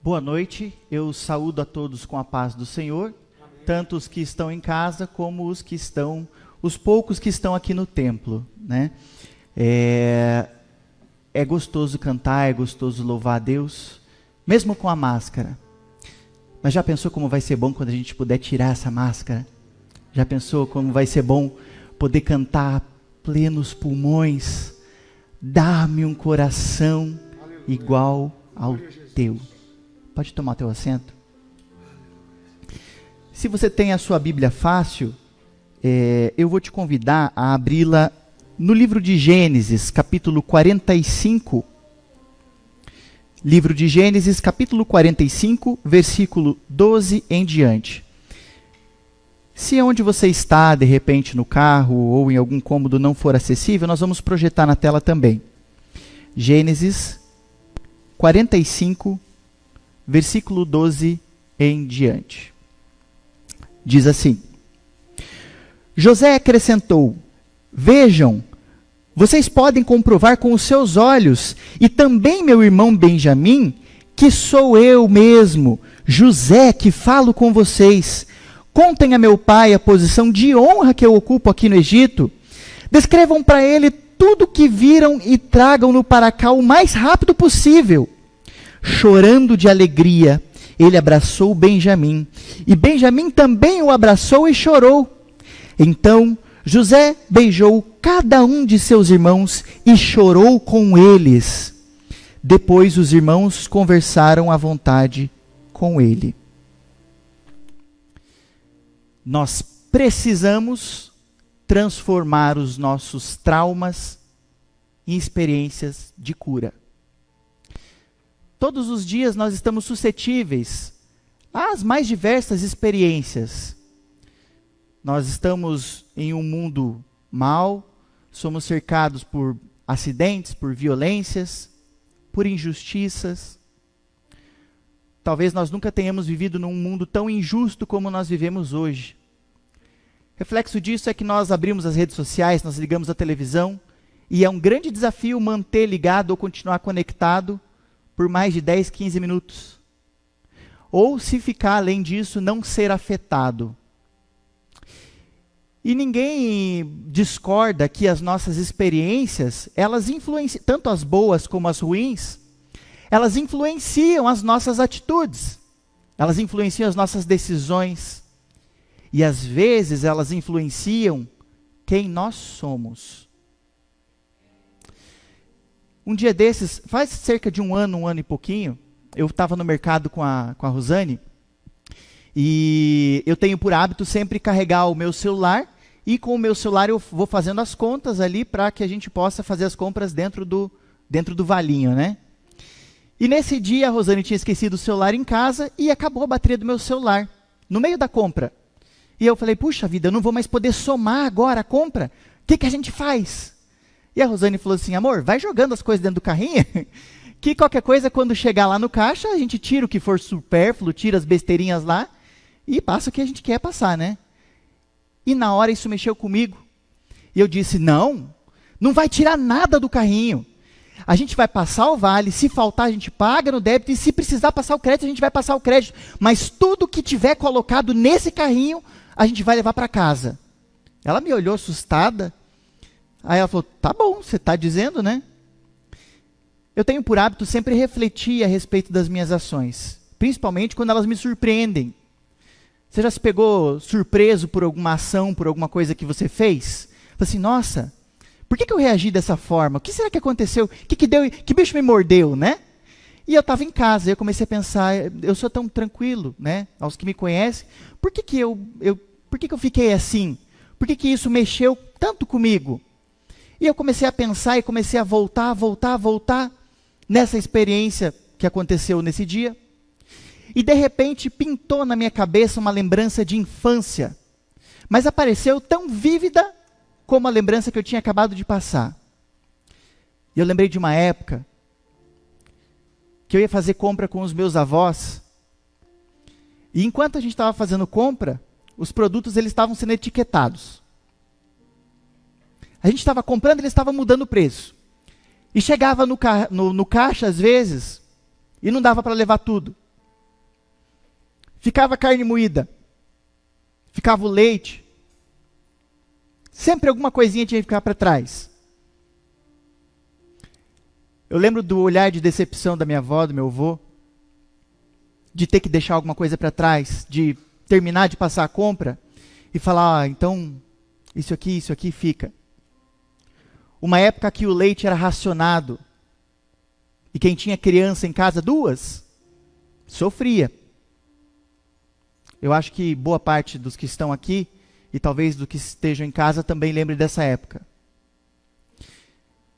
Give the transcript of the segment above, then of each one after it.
Boa noite, eu saúdo a todos com a paz do Senhor, tanto os que estão em casa como os poucos que estão aqui no templo, né? É gostoso cantar, é gostoso louvar a Deus, mesmo com a máscara. Mas já pensou como vai ser bom quando a gente puder tirar essa máscara? Já pensou como vai ser bom poder cantar a plenos pulmões? Dá-me um coração igual ao teu. Pode tomar teu assento. Se você tem a sua Bíblia fácil, eu vou te convidar a abri-la no livro de Gênesis, capítulo 45. Livro de Gênesis, capítulo 45, versículo 12 em diante. Se onde você está, de repente no carro ou em algum cômodo não for acessível, nós vamos projetar na tela também. Gênesis 45, versículo 12 em diante. Diz assim: José acrescentou: Vejam, vocês podem comprovar com os seus olhos, e também meu irmão Benjamim, que sou eu mesmo, José, que falo com vocês. Contem a meu pai a posição de honra que eu ocupo aqui no Egito. Descrevam para ele tudo o que viram e tragam-no para cá o mais rápido possível. Chorando de alegria, ele abraçou Benjamim, e Benjamim também o abraçou e chorou. Então José beijou cada um de seus irmãos e chorou com eles. Depois os irmãos conversaram à vontade com ele. Nós precisamos transformar os nossos traumas em experiências de cura. Todos os dias nós estamos suscetíveis às mais diversas experiências. Nós estamos em um mundo mau, somos cercados por acidentes, por violências, por injustiças. Talvez nós nunca tenhamos vivido num mundo tão injusto como nós vivemos hoje. Reflexo disso é que nós abrimos as redes sociais, nós ligamos a televisão, e é um grande desafio manter ligado ou continuar conectado por mais de 10, 15 minutos. Ou, se ficar além disso, não ser afetado. E ninguém discorda que as nossas experiências, elas influenciam, tanto as boas como as ruins, elas influenciam as nossas atitudes, elas influenciam as nossas decisões, e às vezes elas influenciam quem nós somos. Um dia desses, faz cerca de um ano e pouquinho, eu estava no mercado com a Rosane, e eu tenho por hábito sempre carregar o meu celular, e com o meu celular eu vou fazendo as contas ali para que a gente possa fazer as compras dentro do valinho, né? E nesse dia a Rosane tinha esquecido o celular em casa e acabou a bateria do meu celular, no meio da compra. E eu falei, puxa vida, eu não vou mais poder somar agora a compra, o que a gente faz? E a Rosane falou assim, amor, vai jogando as coisas dentro do carrinho, que qualquer coisa, quando chegar lá no caixa, a gente tira o que for supérfluo, tira as besteirinhas lá, e passa o que a gente quer passar, né? E na hora isso mexeu comigo. E eu disse, não vai tirar nada do carrinho. A gente vai passar o vale, se faltar a gente paga no débito, e se precisar passar o crédito, a gente vai passar o crédito. Mas tudo que tiver colocado nesse carrinho, a gente vai levar para casa. Ela me olhou assustada. Aí ela falou, tá bom, você está dizendo, né? Eu tenho por hábito sempre refletir a respeito das minhas ações, principalmente quando elas me surpreendem. Você já se pegou surpreso por alguma ação, por alguma coisa que você fez? Falei assim, nossa, por que eu reagi dessa forma? O que será que aconteceu? O que deu? Que bicho me mordeu, né? E eu estava em casa, eu comecei a pensar, eu sou tão tranquilo, né? Aos que me conhecem, por que eu fiquei assim? Por que isso mexeu tanto comigo? E eu comecei a pensar e comecei a voltar nessa experiência que aconteceu nesse dia. E de repente pintou na minha cabeça uma lembrança de infância. Mas apareceu tão vívida como a lembrança que eu tinha acabado de passar. E eu lembrei de uma época que eu ia fazer compra com os meus avós. E enquanto a gente estava fazendo compra, os produtos eles estavam sendo etiquetados. A gente estava comprando, eles estavam mudando o preço. E chegava no caixa, às vezes, e não dava para levar tudo. ficava a carne moída, ficava o leite. Sempre alguma coisinha tinha que ficar para trás. Eu lembro do olhar de decepção da minha avó, do meu avô, de ter que deixar alguma coisa para trás, de terminar de passar a compra e falar, então, isso aqui fica. Uma época que o leite era racionado, e quem tinha criança em casa, 2, sofria. Eu acho que boa parte dos que estão aqui, e talvez dos que estejam em casa, também lembre dessa época.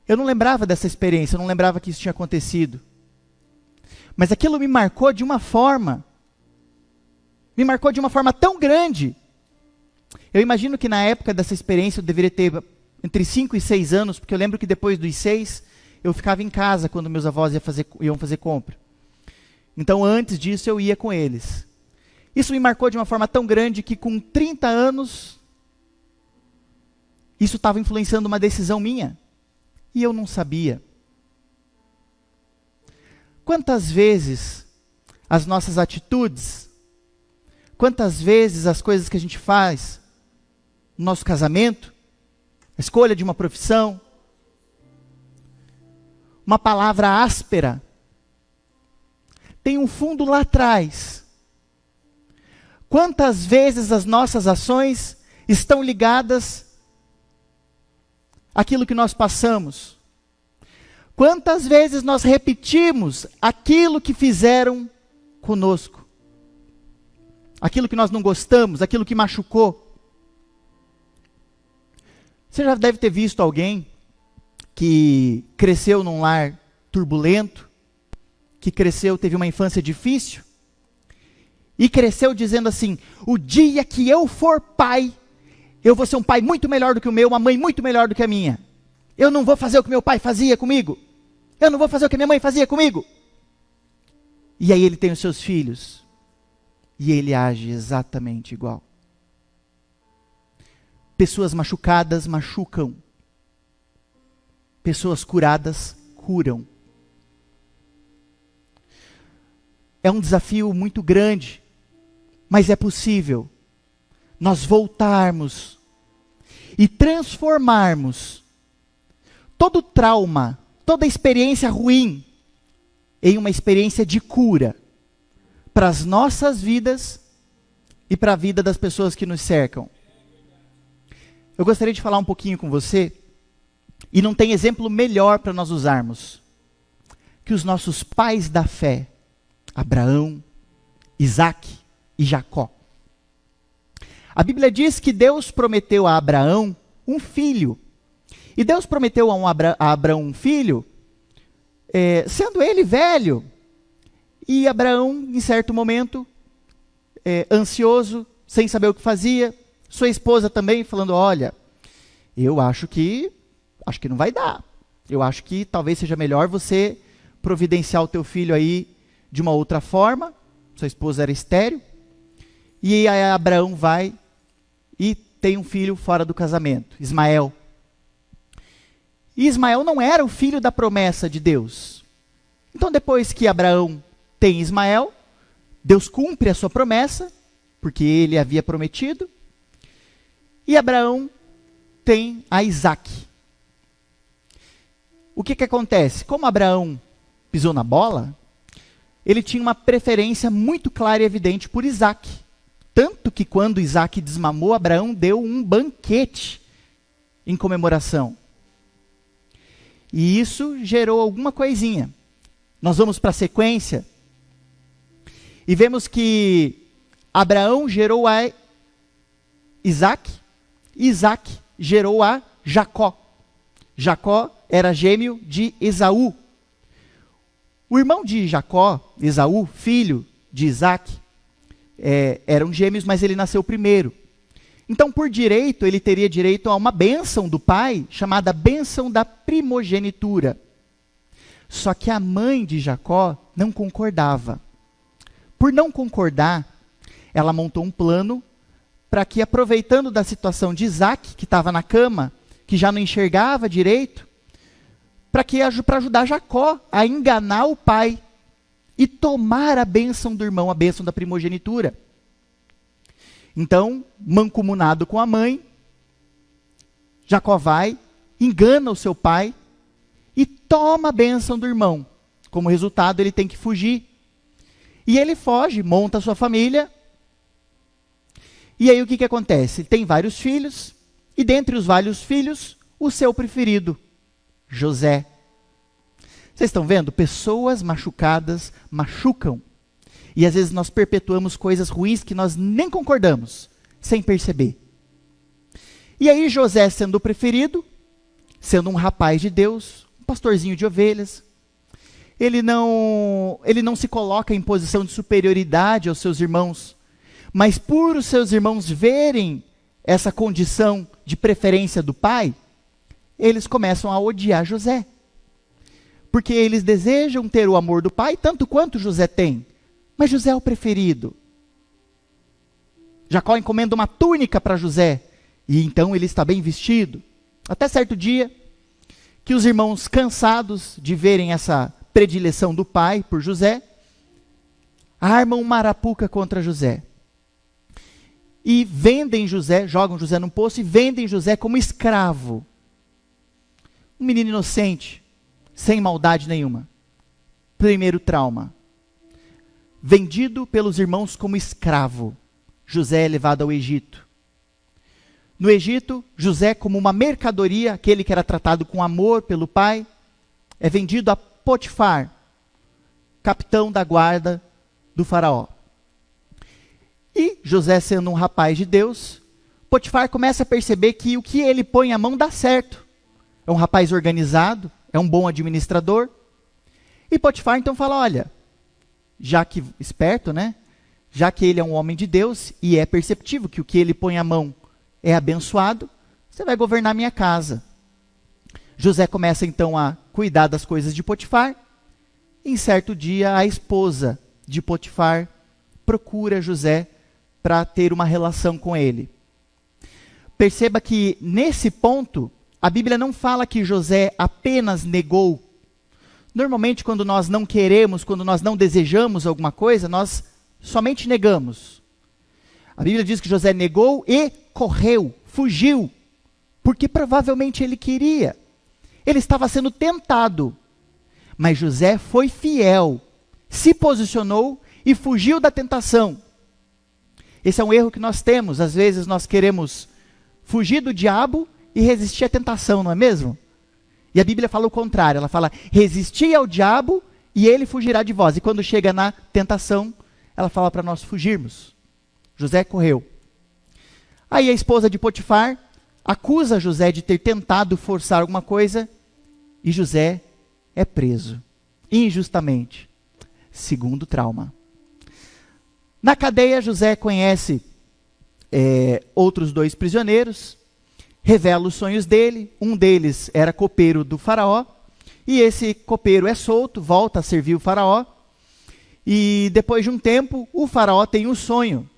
Eu não lembrava dessa experiência, eu não lembrava que isso tinha acontecido. Mas aquilo me marcou de uma forma tão grande. Eu imagino que na época dessa experiência eu deveria ter entre 5 e 6 anos, porque eu lembro que depois dos 6, eu ficava em casa quando meus avós iam fazer compra. Então antes disso eu ia com eles. Isso me marcou de uma forma tão grande que com 30 anos, isso estava influenciando uma decisão minha. E eu não sabia. Quantas vezes as nossas atitudes, quantas vezes as coisas que a gente faz no nosso casamento, a escolha de uma profissão, uma palavra áspera, tem um fundo lá atrás. Quantas vezes as nossas ações estão ligadas àquilo que nós passamos? Quantas vezes nós repetimos aquilo que fizeram conosco? Aquilo que nós não gostamos, aquilo que machucou. Você já deve ter visto alguém que cresceu num lar turbulento, que teve uma infância difícil, e cresceu dizendo assim, o dia que eu for pai, eu vou ser um pai muito melhor do que o meu, uma mãe muito melhor do que a minha. Eu não vou fazer o que meu pai fazia comigo. Eu não vou fazer o que minha mãe fazia comigo. E aí ele tem os seus filhos. E ele age exatamente igual. Pessoas machucadas machucam. Pessoas curadas curam. É um desafio muito grande, mas é possível nós voltarmos e transformarmos todo trauma, toda experiência ruim em uma experiência de cura para as nossas vidas e para a vida das pessoas que nos cercam. Eu gostaria de falar um pouquinho com você, e não tem exemplo melhor para nós usarmos que os nossos pais da fé, Abraão, Isaac e Jacó. A Bíblia diz que Deus prometeu a Abraão um filho. E Deus prometeu a Abraão um filho, sendo ele velho. E Abraão, em certo momento, ansioso, sem saber o que fazia, sua esposa também falando, olha, eu acho que não vai dar. Eu acho que talvez seja melhor você providenciar o teu filho aí de uma outra forma. Sua esposa era estéril. E aí Abraão vai e tem um filho fora do casamento, Ismael. E Ismael não era o filho da promessa de Deus. Então depois que Abraão tem Ismael, Deus cumpre a sua promessa, porque ele havia prometido. E Abraão tem a Isaac. O que acontece? Como Abraão pisou na bola, ele tinha uma preferência muito clara e evidente por Isaac. Tanto que quando Isaac desmamou, Abraão deu um banquete em comemoração. E isso gerou alguma coisinha. Nós vamos para a sequência e vemos que Abraão gerou a Isaac, e Isaac gerou a Jacó. Jacó era gêmeo de Esaú. O irmão de Jacó, Esaú, filho de Isaac, eram gêmeos, mas ele nasceu primeiro. Então, por direito, ele teria direito a uma bênção do pai, chamada bênção da primogenitura. Só que a mãe de Jacó não concordava. Por não concordar, ela montou um plano para que, aproveitando da situação de Isaac, que estava na cama, que já não enxergava direito, para ajudar Jacó a enganar o pai e tomar a bênção do irmão, a bênção da primogenitura. Então, mancomunado com a mãe, Jacó vai, engana o seu pai e toma a bênção do irmão. Como resultado, ele tem que fugir. E ele foge, monta a sua família. E aí o que acontece? Tem vários filhos, e dentre os vários filhos, o seu preferido, José. Vocês estão vendo? Pessoas machucadas machucam. E às vezes nós perpetuamos coisas ruins que nós nem concordamos, sem perceber. E aí José, sendo o preferido, sendo um rapaz de Deus, um pastorzinho de ovelhas, ele não se coloca em posição de superioridade aos seus irmãos, mas por os seus irmãos verem essa condição de preferência do pai, eles começam a odiar José. Porque eles desejam ter o amor do pai, tanto quanto José tem. Mas José é o preferido. Jacó encomenda uma túnica para José, e então ele está bem vestido. Até certo dia, que os irmãos, cansados de verem essa predileção do pai por José, armam uma arapuca contra José. E vendem José, jogam José num poço e vendem José como escravo. Um menino inocente, sem maldade nenhuma. Primeiro trauma. Vendido pelos irmãos como escravo, José é levado ao Egito. No Egito, José, como uma mercadoria, aquele que era tratado com amor pelo pai, é vendido a Potifar, capitão da guarda do faraó. E José, sendo um rapaz de Deus, Potifar começa a perceber que o que ele põe a mão dá certo. É um rapaz organizado, é um bom administrador. E Potifar então fala, olha, já que, esperto, né? Já que ele é um homem de Deus e é perceptível que o que ele põe a mão é abençoado, você vai governar minha casa. José começa então a cuidar das coisas de Potifar. Em certo dia, a esposa de Potifar procura José para ter uma relação com ele. Perceba que nesse ponto, a Bíblia não fala que José apenas negou. Normalmente, quando nós não queremos, quando nós não desejamos alguma coisa, nós somente negamos. A Bíblia diz que José negou e correu, fugiu, porque provavelmente ele queria. Ele estava sendo tentado, mas José foi fiel, se posicionou e fugiu da tentação. Esse é um erro que nós temos. Às vezes nós queremos fugir do diabo e resistir à tentação, não é mesmo? E a Bíblia fala o contrário, ela fala, resisti ao diabo e ele fugirá de vós. E quando chega na tentação, ela fala para nós fugirmos. José correu. Aí a esposa de Potifar acusa José de ter tentado forçar alguma coisa e José é preso, injustamente. Segundo trauma. Na cadeia, José conhece outros 2 prisioneiros, revela os sonhos dele. Um deles era copeiro do faraó, e esse copeiro é solto, volta a servir o faraó, e depois de um tempo, o faraó tem um sonho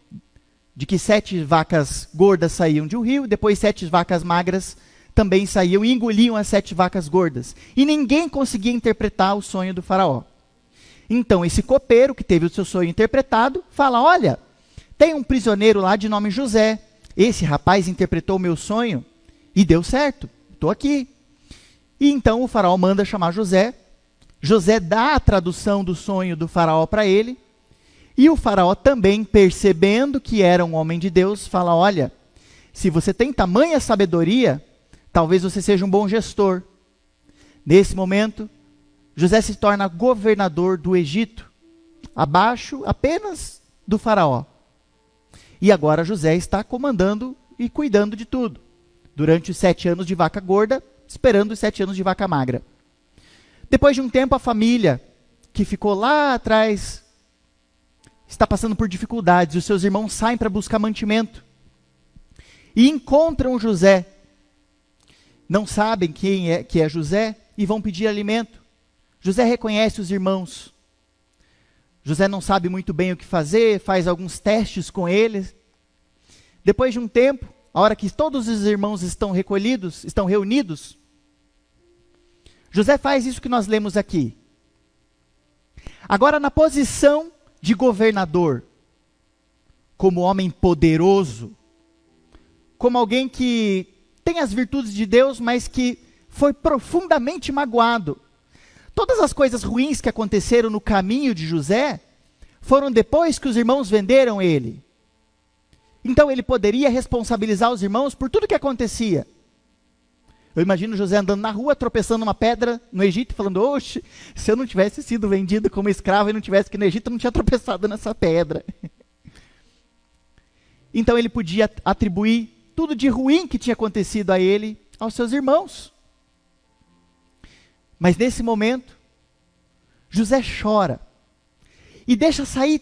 de que 7 vacas gordas saíam de um rio, depois 7 vacas magras também saíam e engoliam as 7 vacas gordas. E ninguém conseguia interpretar o sonho do faraó. Então esse copeiro, que teve o seu sonho interpretado, fala, olha, tem um prisioneiro lá de nome José, esse rapaz interpretou o meu sonho e deu certo, estou aqui. E então o faraó manda chamar José, José dá a tradução do sonho do faraó para ele, e o faraó também, percebendo que era um homem de Deus, fala, olha, se você tem tamanha sabedoria, talvez você seja um bom gestor. Nesse momento, José se torna governador do Egito, abaixo apenas do faraó. E agora José está comandando e cuidando de tudo, durante os 7 anos de vaca gorda, esperando os 7 anos de vaca magra. Depois de um tempo, a família, que ficou lá atrás, está passando por dificuldades, os seus irmãos saem para buscar mantimento, e encontram José, não sabem que é José, e vão pedir alimento. José reconhece os irmãos. José não sabe muito bem o que fazer, faz alguns testes com eles. Depois de um tempo, a hora que todos os irmãos estão reunidos, José faz isso que nós lemos aqui. Agora, na posição de governador, como homem poderoso, como alguém que tem as virtudes de Deus, mas que foi profundamente magoado. Todas as coisas ruins que aconteceram no caminho de José foram depois que os irmãos venderam ele. Então ele poderia responsabilizar os irmãos por tudo que acontecia. Eu imagino José andando na rua, tropeçando numa pedra no Egito, falando: oxe, se eu não tivesse sido vendido como escravo e não tivesse que no Egito, eu não tinha tropeçado nessa pedra. Então ele podia atribuir tudo de ruim que tinha acontecido a ele, aos seus irmãos. Mas nesse momento, José chora e deixa sair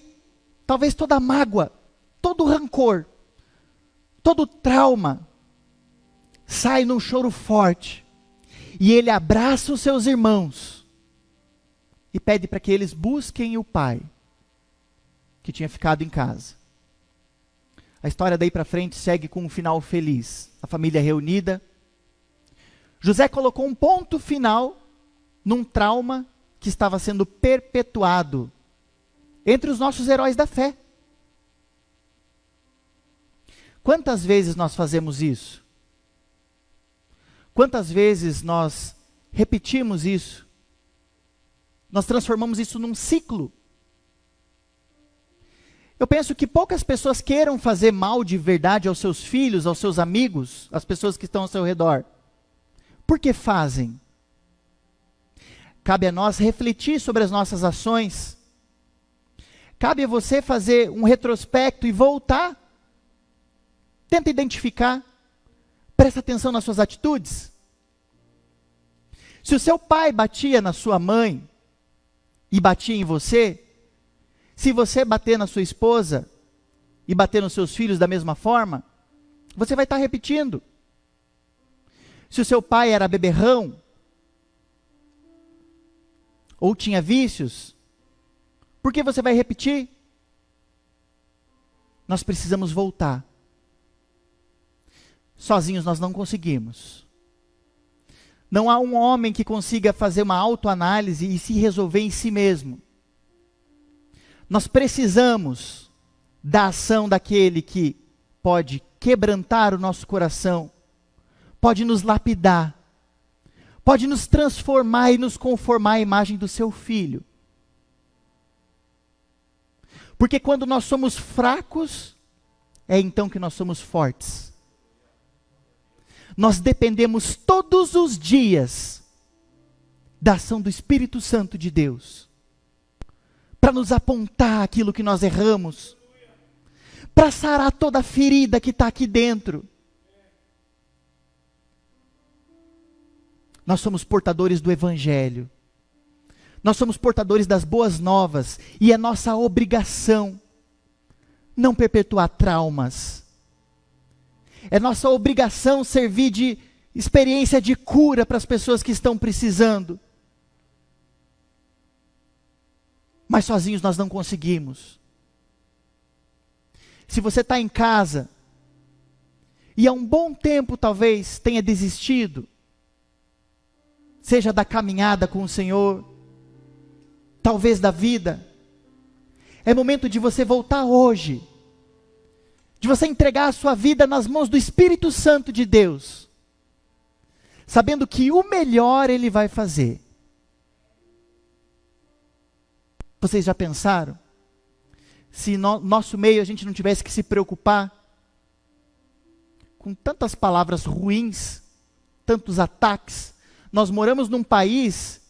talvez toda a mágoa, todo o rancor, todo o trauma. Sai num choro forte e ele abraça os seus irmãos e pede para que eles busquem o pai que tinha ficado em casa. A história daí para frente segue com um final feliz. A família reunida. José colocou um ponto final num trauma que estava sendo perpetuado entre os nossos heróis da fé. Quantas vezes nós fazemos isso? Quantas vezes nós repetimos isso? Nós transformamos isso num ciclo. Eu penso que poucas pessoas queiram fazer mal de verdade aos seus filhos, aos seus amigos, às pessoas que estão ao seu redor. Por que fazem? Cabe a nós refletir sobre as nossas ações. Cabe a você fazer um retrospecto e voltar. Tenta identificar. Presta atenção nas suas atitudes. Se o seu pai batia na sua mãe e batia em você, se você bater na sua esposa e bater nos seus filhos da mesma forma, você vai estar repetindo. Se o seu pai era beberrão, ou tinha vícios, por que você vai repetir? Nós precisamos voltar. Sozinhos nós não conseguimos. Não há um homem que consiga fazer uma autoanálise e se resolver em si mesmo. Nós precisamos da ação daquele que pode quebrantar o nosso coração, pode nos lapidar, pode nos transformar e nos conformar à imagem do seu Filho. Porque quando nós somos fracos, é então que nós somos fortes. Nós dependemos todos os dias da ação do Espírito Santo de Deus, para nos apontar aquilo que nós erramos, para sarar toda a ferida que está aqui dentro. Nós somos portadores do Evangelho, nós somos portadores das boas novas, e é nossa obrigação não perpetuar traumas. É nossa obrigação servir de experiência de cura para as pessoas que estão precisando. Mas sozinhos nós não conseguimos. Se você está em casa, e há um bom tempo talvez tenha desistido, seja da caminhada com o Senhor, talvez da vida, é momento de você voltar hoje, de você entregar a sua vida nas mãos do Espírito Santo de Deus, sabendo que o melhor Ele vai fazer. Vocês já pensaram? Se no nosso meio a gente não tivesse que se preocupar com tantas palavras ruins, tantos ataques. Nós moramos num país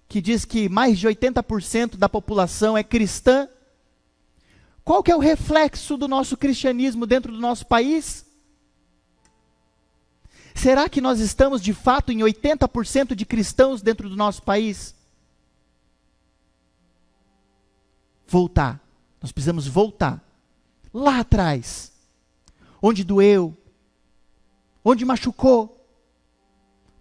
que diz que mais de 80% da população é cristã. Qual que é o reflexo do nosso cristianismo dentro do nosso país? Será que nós estamos de fato em 80% de cristãos dentro do nosso país? Voltar. Nós precisamos voltar. Lá atrás. Onde doeu. Onde machucou.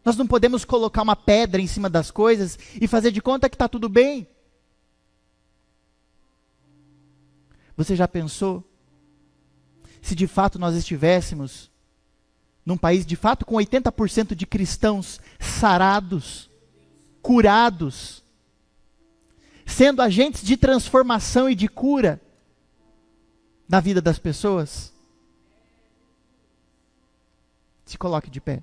Nós não podemos colocar uma pedra em cima das coisas e fazer de conta que está tudo bem. Você já pensou? Se de fato nós estivéssemos num país de fato com 80% de cristãos sarados, curados, sendo agentes de transformação e de cura na vida das pessoas? Se coloque de pé.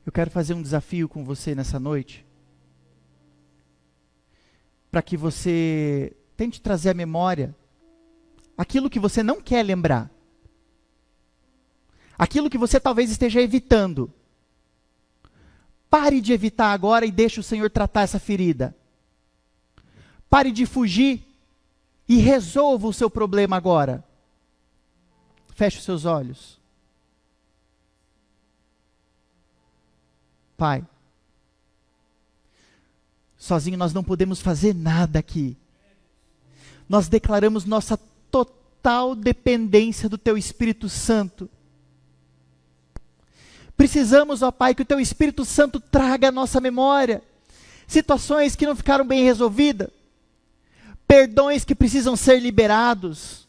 Eu quero fazer um desafio com você nessa noite, para que você tente trazer à memória aquilo que você não quer lembrar, aquilo que você talvez esteja evitando. Pare de evitar agora e deixe o Senhor tratar essa ferida. Pare de fugir e resolva o seu problema agora. Feche os seus olhos. Pai, sozinho nós não podemos fazer nada aqui. Nós declaramos nossa total dependência do Teu Espírito Santo. Precisamos, ó Pai, que o Teu Espírito Santo traga à nossa memória situações que não ficaram bem resolvidas, perdões que precisam ser liberados,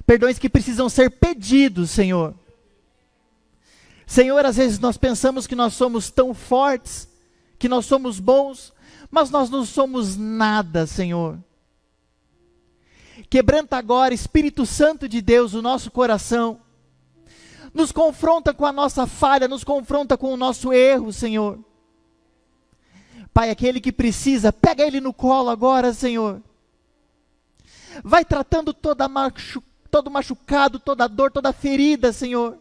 perdões que precisam ser pedidos, Senhor. Senhor, às vezes nós pensamos que nós somos tão fortes, que nós somos bons, mas nós não somos nada, Senhor. Quebranta agora, Espírito Santo de Deus, o nosso coração. Nos confronta com a nossa falha, nos confronta com o nosso erro, Senhor. Pai, aquele que precisa, pega ele no colo agora, Senhor. Vai tratando todo machucado, toda dor, toda ferida, Senhor.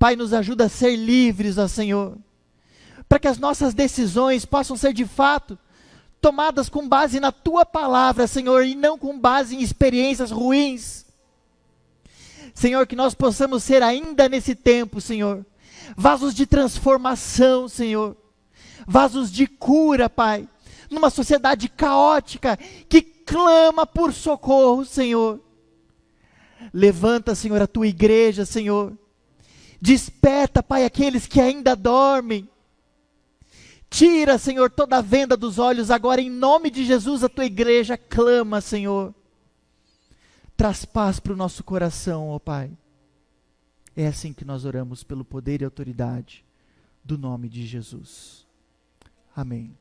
Pai, nos ajuda a ser livres, ó Senhor, para que as nossas decisões possam ser de fato tomadas com base na Tua palavra, Senhor, e não com base em experiências ruins. Senhor, que nós possamos ser ainda nesse tempo, Senhor, vasos de transformação, Senhor, vasos de cura, Pai, numa sociedade caótica que clama por socorro, Senhor. Levanta, Senhor, a Tua igreja, Senhor. Desperta, Pai, aqueles que ainda dormem. Tira, Senhor, toda a venda dos olhos agora, em nome de Jesus, a Tua igreja clama, Senhor. Traz paz para o nosso coração, ó Pai. É assim que nós oramos pelo poder e autoridade do nome de Jesus. Amém.